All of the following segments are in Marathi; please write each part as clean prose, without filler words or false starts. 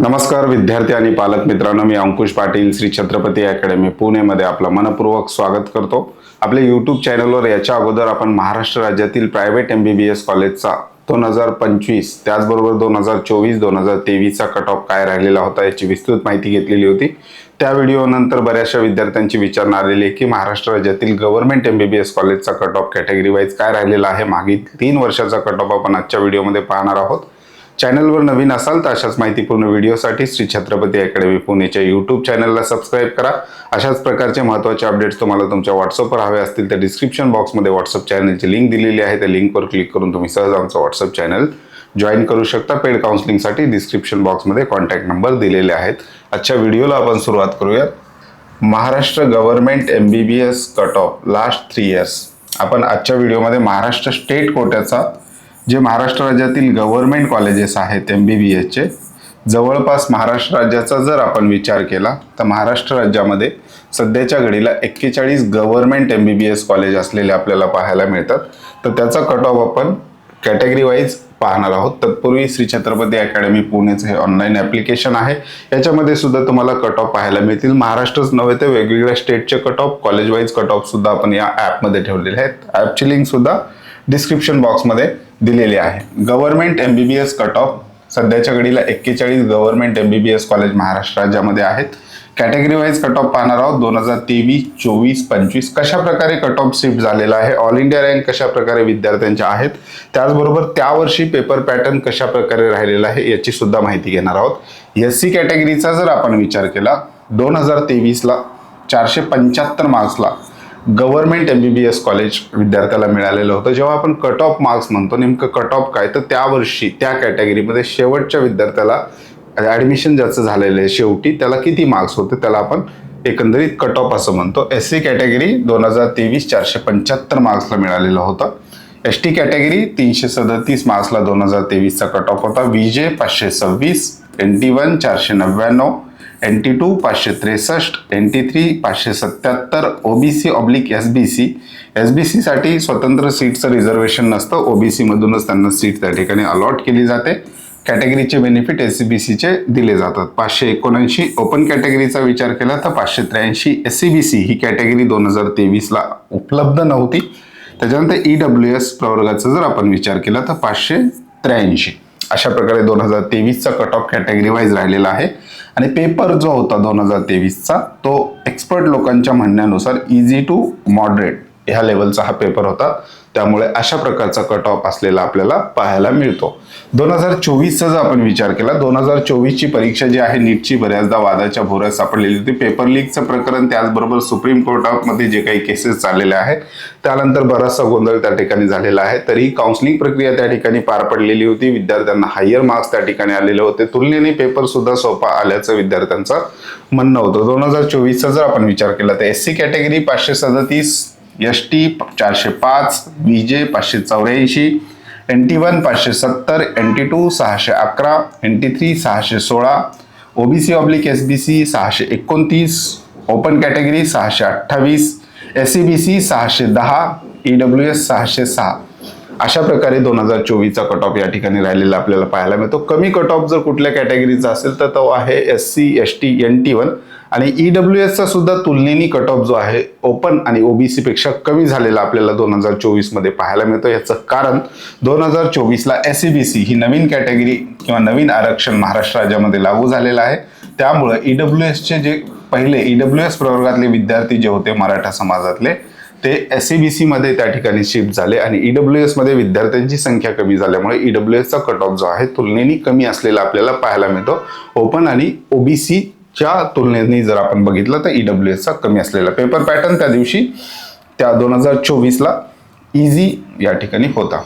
नमस्कार विद्यार्थी आणि पालक मित्रांनो, मी अंकुश पाटील श्री छत्रपती अकॅडमी पुणेमध्ये आपलं मनपूर्वक स्वागत करतो. आपल्या यूट्यूब चॅनलवर याच्या अगोदर आपण महाराष्ट्र राज्यातील प्रायव्हेट MBBS कॉलेजचा 2025 त्याचबरोबर 2024-2023चा कट ऑफ काय राहिलेला होता याची विस्तृत माहिती घेतलेली होती. त्या व्हिडिओ नंतर बऱ्याचशा विद्यार्थ्यांची विचारणा आलेली आहे की महाराष्ट्र राज्यातील गव्हर्नमेंट MBBS कॉलेजचा कट ऑफ कॅटेगरी वाईज काय राहिलेला आहे. मागील 3 वर्षाचा कट ऑफ आपण आजच्या व्हिडिओमध्ये पाहणार आहोत. चॅनलवर नवीन असाल तर अशाच माहितीपूर्ण व्हिडिओसाठी श्री छत्रपती अकॅडमी पुणेच्या यूट्यूब चॅनलला सबस्क्राईब करा. अशाच प्रकारचे महत्त्वाचे अपडेट्स तुम्हाला तुमच्या व्हॉट्सअपवर हवे असतील तर डिस्क्रिप्शन बॉक्समध्ये व्हॉट्सअप चॅनलची लिंक दिलेली आहे. त्या लिंकवर क्लिक करून तुम्ही सहज आमचं व्हॉट्सअप चॅनल जॉईन करू शकता. पेड काउन्सिलिंगसाठी डिस्क्रिप्शन बॉक्समध्ये कॉन्टॅक्ट नंबर दिलेले आहेत. आजच्या व्हिडिओला आपण सुरुवात करूयात. Maharashtra government MBBS cut off last 3 years. आपण आजच्या व्हिडिओमध्ये महाराष्ट्र स्टेट कोट्याचा जे महाराष्ट्र राज्यातील गव्हर्नमेंट कॉलेजेस आहेत MBBSचे, जवळपास महाराष्ट्र राज्याचा जर आपण विचार केला तर महाराष्ट्र राज्यामध्ये सध्याच्या घडीला 41 गव्हर्नमेंट MBBS कॉलेज असलेले आपल्याला पाहायला मिळतात. तर त्याचा कट ऑफ आपण कॅटेगरी वाईज पाहणार आहोत. तत्पूर्वी श्री छत्रपती अकॅडमी पुणेचे हे ऑनलाईन ॲप्लिकेशन आहे. याच्यामध्ये सुद्धा तुम्हाला कट ऑफ पाहायला मिळतील. महाराष्ट्रच नव्हे तर वेगवेगळ्या स्टेटचे cut off, college wise cut off सुद्धा आपण या ॲपमध्ये ठेवलेले आहेत. ॲपची लिंक सुद्धा डिस्क्रिप्शन बॉक्समध्ये दिलेली आहे. गव्हर्नमेंट MBBS कट ऑफ सध्याच्या घडीला 41 गव्हर्नमेंट MBBS कॉलेज महाराष्ट्र राज्यामध्ये आहेत. कॅटेगरी वाईज कट ऑफ पाहणार आहोत. 2023, 24, 25 कशा प्रकारे कट ऑफ शिफ्ट झालेला आहे, ऑल इंडिया रँक कशा प्रकारे विद्यार्थ्यांच्या आहेत, त्याचबरोबर त्यावर्षी पेपर पॅटर्न कशा प्रकारे राहिलेला आहे याची सुद्धा माहिती घेणार आहोत. SC कॅटेगरीचा जर आपण विचार केला 2023ला 475 मार्क्सला गव्हर्नमेंट MBBS कॉलेज विद्यार्थ्याला मिळालेलं होतं. जेव्हा आपण कट ऑफ मार्क्स म्हणतो, नेमकं कट ऑफ काय, तर त्या वर्षी त्या कॅटेगरीमध्ये शेवटच्या विद्यार्थ्याला ॲडमिशन ज्याचं झालेलं आहे शेवटी त्याला किती मार्क्स होते त्याला आपण एकंदरीत कट ऑफ असं म्हणतो. SC कॅटेगरी 2023 475 मार्क्सला मिळालेलं होतं. ST कॅटेगरी 337 मार्क्सला 2023चा कट ऑफ होता. VJ 526, NT1 499, NT2 563, NT3 577, OBC/SBC. SBC साठी स्वतंत्र सीटचं रिझर्वेशन नसतं, OBC मधूनच त्यांना सीट त्या ठिकाणी अलॉट केली जाते. कॅटेगरीचे बेनिफिट SCBCचे दिले जातात. 579 ओपन कॅटेगरीचा विचार केला तर 583. SCBC ही कॅटेगरी 2023ला उपलब्ध नव्हती. त्याच्यानंतर EWS प्रवर्गाचा जर आपण विचार केला तर 583. अशा प्रकारे 2023चा कट ऑफ कॅटेगरी वाईज राहिलेला आहे. आणि पेपर जो होता 2023चा तो एक्सपर्ट लोकांच्या म्हणण्यानुसार इझी टू मॉडरेट ह्या लेवलचा हा पेपर होता. त्यामुळे अशा प्रकारचा कट ऑफ असलेला आपल्याला पाहायला मिळतो. 2024चा जर आपण विचार केला, 2024ची परीक्षा जी आहे नीटची बऱ्याचदा वादाच्या भोवऱ्यात सापडलेली होती. पेपर लीकचं प्रकरण, त्याचबरोबर सुप्रीम कोर्टामध्ये जे काही केसेस चाललेल्या आहेत त्यानंतर बराचसा गोंधळ त्या ठिकाणी झालेला आहे. तरी काउन्सिलिंग प्रक्रिया त्या ठिकाणी पार पडलेली होती. विद्यार्थ्यांना हायर मार्क्स त्या ठिकाणी आलेले होते. तुलनेने पेपर सुद्धा सोपा आल्याचं विद्यार्थ्यांचं म्हणणं होतं. 2024चा जर आपण विचार केला तर SC category 537, ST 405, VJ 584, NT1 570, NT2 611, NT3 616, OBC/SBC 629, open category 628, SCBC 610, EWS 606. अशा प्रकारे 2024चा कट ऑफ या ठिकाणी राहिलेला आपल्याला पाहायला मिळतो. कमी कट ऑफ जर कुठल्या कॅटेगरीचा असेल तर तो आहे SC, ST, NT1 आणि EWSचा सुद्धा तुलनेने कट ऑफ जो आहे ओपन आणि OBC पेक्षा कमी झालेला आपल्याला 2024 मध्ये पाहायला मिळतो. याचं कारण 2024ला SCBC ही नवीन कॅटेगरी किंवा नवीन आरक्षण महाराष्ट्र राज्यामध्ये लागू झालेलं आहे. त्यामुळे EWSचे जे पहिले EWS प्रवर्गातले विद्यार्थी जे होते मराठा समाजातले ते SCBC मध्ये त्या ठिकाणी शिफ्ट झाले आणि EWS मध्ये विद्यार्थ्यांची संख्या कमी झाल्यामुळे EWSचा कट ऑफ जो आहे तुलनेने कमी असलेला आपल्याला पाहायला मिळतो. ओपन आणि OBC च्या तुलनेने जर आपण बघितलं तर EWSचा कमी असलेला पेपर पॅटर्न त्या दिवशी त्या 2024ला इझी या ठिकाणी होता.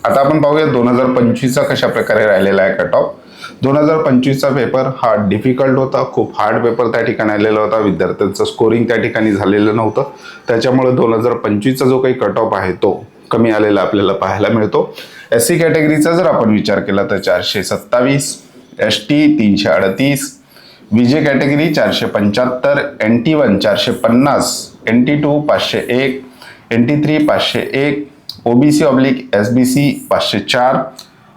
आता आपण पाहूया 2025चा कशा प्रकारे राहिलेला आहे कट ऑफ. 2025चा पेपर हा डिफिकल्ट होता. खूप हार्ड पेपर त्या ठिकाणी आलेला होता. विद्यार्थ्यांचं स्कोरिंग त्या ठिकाणी झालेलं नव्हतं. त्याच्यामुळे 2025चा जो काही कट ऑफ आहे तो कमी आलेला आपल्याला पाहायला मिळतो. SC कॅटेगरीचा जर आपण विचार केला तर 427, ST 338, VJ category 475, NT1 450, NT2 501, NT3 501, OBC/SBC 504,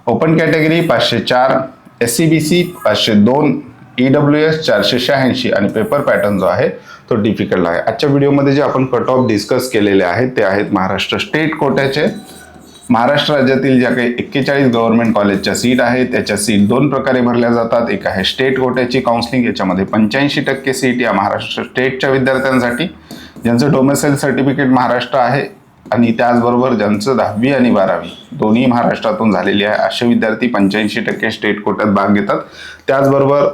open category 504, SCBC 502, EWS 486 आणि पेपर पॅटर्न जो आहे तो डिफिकल्ट आहे. आजच्या व्हिडिओमध्ये जे आपण कट ऑफ डिस्कस केलेले आहेत ते आहेत महाराष्ट्र स्टेट कोट्याचे. महाराष्ट्र राज्यातील ज्या काही 41 गव्हर्नमेंट कॉलेजच्या सीट आहेत त्याच्या सीट दोन प्रकारे भरल्या जातात. एक आहे स्टेट कोट्याची काउन्सिलिंग, याच्यामध्ये 85% सीट या महाराष्ट्र स्टेटच्या विद्यार्थ्यांसाठी ज्यांचं डोमेसाईल सर्टिफिकेट महाराष्ट्र आहे आणि त्याचबरोबर ज्यांचं 10वी आणि 12वी दोन्ही महाराष्ट्रातून झालेली आहे असे विद्यार्थी 85% स्टेट कोट्यात भाग घेतात. त्याचबरोबर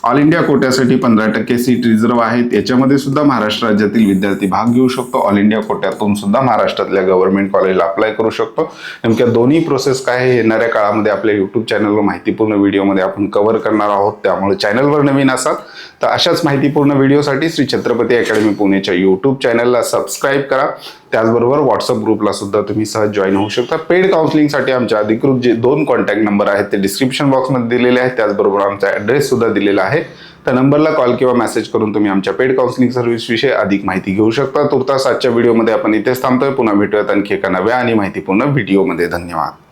ऑल इंडिया कोट्यासाठी 15% सीट रिझर्व्ह आहेत, याच्यामध्ये सुद्धा महाराष्ट्र राज्यातील विद्यार्थी भाग घेऊ शकतो. ऑल इंडिया कोट्यातून सुद्धा महाराष्ट्रातल्या गव्हर्नमेंट कॉलेजला अप्लाय करू शकतो. नेमक्या दोन्ही प्रोसेस काय आहे येणाऱ्या काळामध्ये आपल्या यूट्यूब चॅनलवर माहितीपूर्ण व्हिडिओमध्ये आपण कव्हर करणार आहोत. त्यामुळे चॅनलवर नवीन असाल तर अशाच माहितीपूर्ण व्हिडिओसाठी श्री छत्रपती अकॅडमी पुणेच्या यूट्यूब चॅनलला सबस्क्राईब करा. त्याचबरोबर व्हॉट्सअप ग्रुपला सुद्धा तुम्ही सहज जॉईन होऊ शकता. पेड काउन्सिलिंगसाठी आमच्या अधिकृत जे 2 कॉन्टॅक्ट नंबर आहेत ते डिस्क्रिप्शन बॉक्समध्ये दिलेले आहेत. त्याचबरोबर आमचा ॲड्रेस सुद्धा दिलेला आहे. त्या नंबरला कॉल किंवा मेसेज करून तुम्ही आमच्या पेड काउन्सिलिंग सर्व्हिस विषयी अधिक माहिती घेऊ शकता. तुर्तास आजच्या व्हिडिओमध्ये आपण इथेच थांबतोय. पुन्हा भेटूयात आणखी एका नव्या आणि माहितीपूर्ण व्हिडिओमध्ये. धन्यवाद.